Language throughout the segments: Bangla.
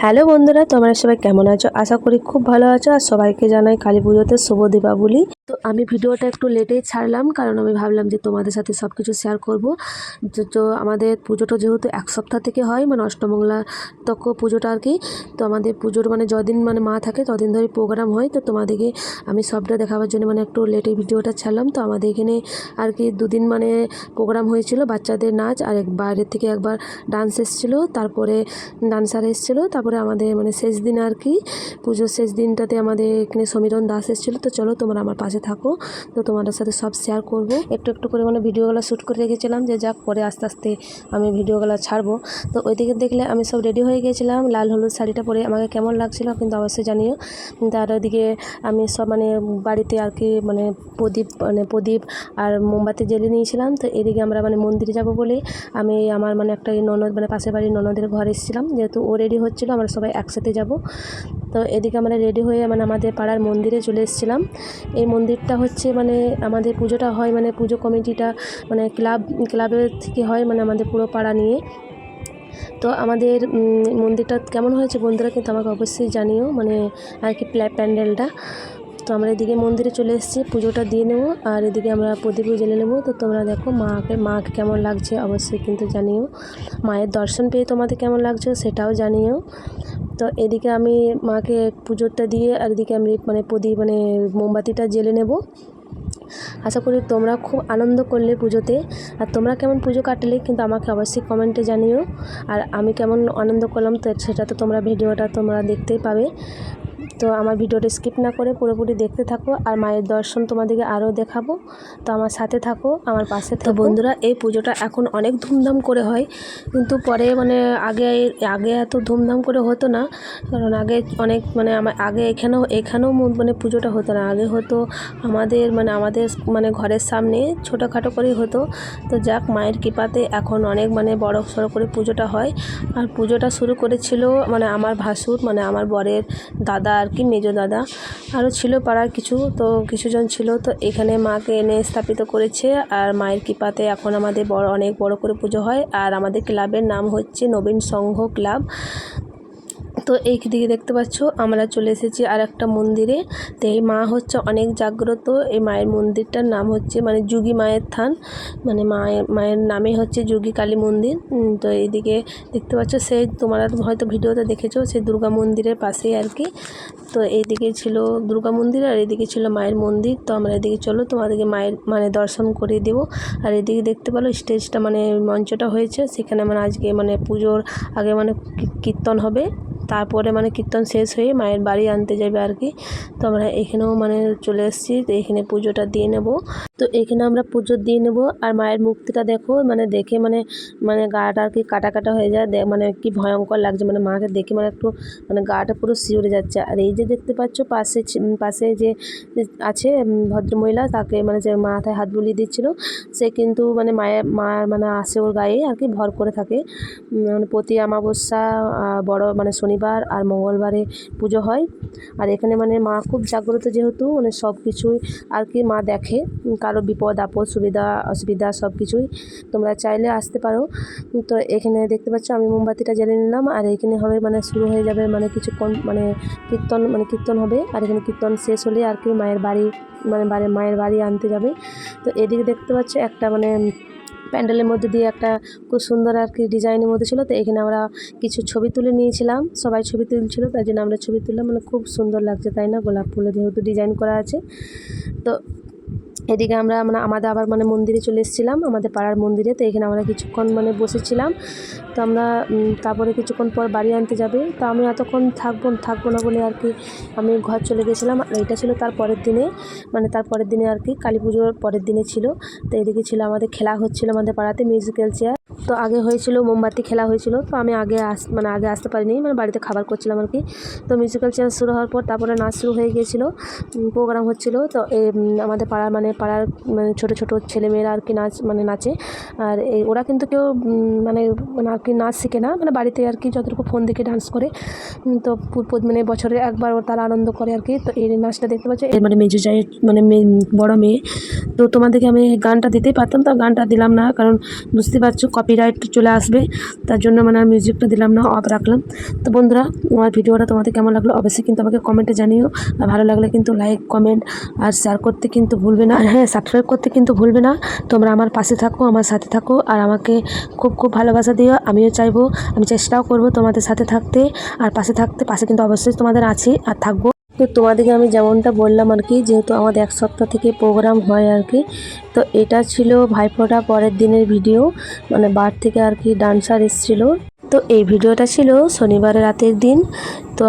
হ্যালো বন্ধুরা, তোমরা সবাই কেমন আছো? আশা করি খুব ভালো আছো। আর সবাইকে জানাই কালী পুজোতে শুভ দীপাবলি। তো আমি ভিডিওটা একটু লেটেই ছাড়লাম, কারণ আমি ভাবলাম যে তোমাদের সাথে সব কিছু শেয়ার করবো। তো আমাদের পুজোটা যেহেতু এক সপ্তাহ থেকে হয়, মানে অষ্টমঙ্গলা তক পুজোটা আর কি। তো আমাদের পুজোর মানে যদিন মানে মা থাকে তদিন ধরে প্রোগ্রাম হয়। তো তোমাদেরকে আমি সবটা দেখাবার জন্য মানে একটু লেটে ভিডিওটা ছাড়লাম। তো আমাদের এখানে আর কি দুদিন মানে প্রোগ্রাম হয়েছিল, বাচ্চাদের নাচ, আর বাইরের থেকে একবার ডান্স এসেছিলো, তারপরে ডান্সার এসেছিলো, তারপরে আমাদের মানে শেষ দিন আর কি পুজোর শেষ দিনটাতে আমাদের এখানে সমীরণ দাস এসেছিলো। তো চলো তোমরা আমার পাশে থাকো, তো তোমাদের সাথে সব শেয়ার করব। একটু একটু করে মানে ভিডিওগুলো শ্যুট করে রেখেছিলাম, যে যাক পরে আস্তে আস্তে আমি ভিডিওগুলো ছাড়বো। তো ওইদিকে দেখলে আমি সব রেডি হয়ে গিয়েছিলাম, লাল হলুদ শাড়িটা পরে আমাকে কেমন লাগছিলো কিন্তু অবশ্যই জানিও। তার ওইদিকে আমি সব মানে বাড়িতে আর কি মানে প্রদীপ আর মোমবাতি জ্বেলে নিয়েছিলাম। তো এদিকে আমরা মানে মন্দিরে যাব বলে আমি আমার মানে একটা ননদ মানে পাশের বাড়ির ননদের ঘরে এসেছিলাম, যেহেতু ও রেডি হচ্ছিলো, আমরা সবাই একসাথে যাব। তো এদিকে আমরা রেডি হয়ে মানে আমাদের পাড়ার মন্দিরে চলে এসেছিলাম। এই মন্দিরটা হচ্ছে মানে আমাদের পুজোটা হয় মানে পুজো কমিটিটা মানে ক্লাবের থেকে হয়, মানে আমাদের পুরো পাড়া নিয়ে। তো আমাদের মন্দিরটা কেমন হয়েছে বন্ধুরা কিন্তু আমাকে অবশ্যই জানিও, মানে আর কি প্যান্ডেলটা। তো আমরা এদিকে মন্দিরে চলে এসেছি, পুজোটা দিয়ে নেবো, আর এদিকে আমরা প্রদীপও জ্বেলে নেবো। তো তোমরা দেখো মাকে কেমন লাগছে অবশ্যই কিন্তু জানিও, মায়ের দর্শন পেয়ে তোমাদের কেমন লাগছে সেটাও জানিও। তো এদিকে আমি মাকে পুজোটা দিয়ে আর এদিকে আমি মানে মোমবাতিটা জ্বেলে নেব। আশা করি তোমরা খুব আনন্দ করলে পুজোতে, আর তোমরা কেমন পুজো কাটালে কিন্তু আমাকে অবশ্যই কমেন্টে জানিও। আর আমি কেমন আনন্দ করলাম তো সেটা তো তোমরা ভিডিওটা তোমরা দেখতেই পাবে। তো আমার ভিডিওটা স্কিপ না করে পুরোপুরি দেখতে থাকো, আর মায়ের দর্শন তোমাদেরকে আরও দেখাবো। তো আমার সাথে থাকো, আমার পাশে থাকো। তো বন্ধুরা, এই পুজোটা এখন অনেক ধুমধাম করে হয়, কিন্তু পরে মানে আগে এত ধুমধাম করে হতো না, কারণ আগে অনেক মানে আগে এখানেও মানে পুজোটা হতো না। আগে হতো আমাদের মানে ঘরের সামনে ছোটোখাটো করেই হতো। তো যাক, মায়ের কৃপাতে এখন অনেক মানে বড় সড়ো করে পুজোটা হয়। আর পুজোটা শুরু করেছিল মানে আমার ভাসুর, মানে আমার বরের দাদা আর কি, মেজো দাদা, আরও ছিল পাড়ার কিছুজন ছিল। তো এখানে মাকে এনে স্থাপিত করেছে, আর মায়ের কৃপাতে এখন আমাদের অনেক বড় করে পুজো হয়। আর আমাদের ক্লাবের নাম হচ্ছে নবীন সংঘ ক্লাব। তো এই দিকে দেখতে পাচ্ছ আমরা চলে এসেছি আর একটা মন্দিরে। তো এই মা হচ্ছে অনেক জাগ্রত, এই মায়ের মন্দিরটার নাম হচ্ছে মানে যুগী মায়ের থান, মানে মায়ের নামে হচ্ছে যুগী কালী মন্দির। তো এইদিকে দেখতে পাচ্ছ সেই তোমরা হয়তো ভিডিওতে দেখেছো, সেই দুর্গা মন্দিরের পাশেই আর কি। তো এইদিকে ছিল দুর্গা মন্দির আর এদিকে ছিল মায়ের মন্দির। তো আমরা এদিকে চলো তোমাদেরকে মায়ের মানে দর্শন করে দেবো। আর এদিকে দেখতে পেলো স্টেজটা মানে মঞ্চটা হয়েছে, সেখানে মানে আজকে মানে পুজোর আগে মানে কীর্তন হবে, তারপরে মানে কীর্তন শেষ হয়ে মায়ের বাড়ি আনতে যাবে আর কি। তো আমরা এখানেও মানে চলে এসেছি, তো এখানে পুজোটা দিয়ে নেব। তো এখানে আমরা পুজো দিয়ে নেব। আর মায়ের মুক্তিটা দেখো, মানে দেখে মানে গাটা আর কি কাটা কাটা হয়ে যায়, মানে কি ভয়ঙ্কর লাগছে, মানে মাকে দেখে মানে একটু মানে গাটা পুরো শিউরে যাচ্ছে। আর এই যে দেখতে পাচ্ছ পাশে যে আছে ভদ্রমহিলা, তাকে মানে যে মাথায় হাত বুলিয়ে দিচ্ছিল, সে কিন্তু মানে মা মানে আসে ওর গায়ে আর কি, ভর করে থাকে। মানে প্রতি অমাবস্যা, বড় মানে শনিবার আর মঙ্গলবারে পুজো হয়। আর এখানে মানে মা খুব জাগ্রত, যেহেতু মানে সব কিছুই আর কি মা দেখে, কারো বিপদ আপদ সুবিধা অসুবিধা সব কিছুই, তোমরা চাইলে আসতে পারো। তো এখানে দেখতে পাচ্ছ আমি মোমবাতিটা জ্বেলে নিলাম, আর এখানে হবে মানে শুরু হয়ে যাবে মানে কিছুক্ষণ মানে কীর্তন হবে। আর এখানে কীর্তন শেষ হলে আর কি মায়ের বাড়ি আনতে যাবে। তো এদিকে দেখতে পাচ্ছ একটা মানে প্যান্ডেলের মধ্যে দিয়ে একটা খুব সুন্দর আর কি ডিজাইনের মধ্যে ছিল। তো এখানে আমরা কিছু ছবি তুলে নিয়েছিলাম, সবাই ছবি তুলছিল, তাই জন্য আমরা ছবি তুললাম। মানে খুব সুন্দর লাগছে তাই না, গোলাপ ফুলে যেহেতু ডিজাইন করা আছে। তো এদিকে আমরা মানে আমাদের আবার মানে মন্দিরে চলে এসেছিলাম, আমাদের পাড়ার মন্দিরে। তো এখানে আমরা কিছুক্ষণ মানে বসেছিলাম। তো আমরা তারপরে কিছুক্ষণ পর বাড়ি আনতে যাবে। তো আমি এতক্ষণ থাকবো না বলে আর কি আমি ঘর চলে গেছিলাম। আর এইটা ছিল তার পরের দিনে আর কি, কালী পুজোর পরের দিনে ছিল। তো এদিকে ছিল আমাদের খেলা হচ্ছিল আমাদের পাড়াতে মিউজিক্যাল চেয়ার। তো আগে হয়েছিল মোমবাতি খেলা হয়েছিল, তো আমি আগে আসতে পারিনি, মানে বাড়িতে খাবার করছিলাম আর কি। তো মিউজিক্যাল চেয়ার শুরু হওয়ার পর তারপরে নাচ শুরু হয়ে গিয়েছিলো, প্রোগ্রাম হচ্ছিলো। তো আমাদের পাড়ার মানে ছোটো ছেলেমেয়েরা আর কি নাচে। আর ওরা কিন্তু কেউ মানে আর কি নাচ শিখে না, মানে বাড়িতে আর কি যতটুকু ফোন দেখে ডান্স করে। তো মানে বছরে একবার তারা আনন্দ করে আর কি। তো এই নাচটা দেখতে পাচ্ছি মানে মেজো জায়ের মানে বড় মেয়ে। তো তোমাদেরকে আমি গানটা দিতেই পারতাম, তো গানটা দিলাম না, কারণ বুঝতে পারছো কপিরাইট চলে আসবে, তার জন্য মানে আমি মিউজিকটা দিলাম না, অফ রাখলাম। তো বন্ধুরা, আমার ভিডিওটা তোমাদের কেমন লাগলো অবশ্যই কিন্তু আমাকে কমেন্টে জানিও। আর ভালো লাগলে কিন্তু লাইক, কমেন্ট আর শেয়ার করতে কিন্তু ভুলবে না। আর হ্যাঁ, সাবস্ক্রাইব করতে কিন্তু ভুলবে না। তোমরা আমার পাশে থাকো, আমার সাথে থাকো, আর আমাকে খুব খুব ভালোবাসা দিও। আমিও চাইবো, আমি চেষ্টাও করবো তোমাদের সাথে থাকতে আর পাশে থাকতে। পাশে কিন্তু অবশ্যই তোমাদের আছি আর থাকবো। তো তোমাদেরকে আমি যেমনটা বললাম আর কি, যেহেতু আমাদের এক সপ্তাহ থেকে প্রোগ্রাম হয় আর কি, তো এটা ছিল ভাইফোঁটা পরের দিনের ভিডিও, মানে বার থেকে আর কি ডান্সার এসেছিলো। তো এই ভিডিওটা ছিল শনিবারের রাতের দিন। তো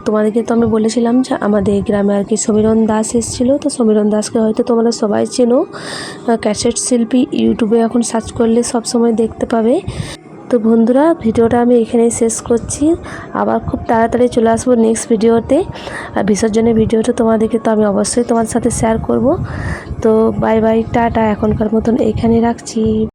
তোমাদেরকে তো আমি বলেছিলাম যে আমাদের গ্রামে আর কি সমীরণ দাস এসেছিলো। তো সমীরণ দাসকে হয়তো তোমরা সবাই চেনো, ক্যাসেট শিল্পী, ইউটিউবে এখন সার্চ করলে সব সময় দেখতে পাবে। তো বন্ধুরা, ভিডিওটা আমি এখানেই শেষ করছি। আবার খুব তাড়াতাড়ি চলে আসবো নেক্সট ভিডিওতে। আর বিসর্জনের ভিডিওটা তোমাদেরকে তো আমি অবশ্যই তোমাদের সাথে শেয়ার করব। তো বাই বাই, টাটা, এখনকার মতন এখানে রাখছি।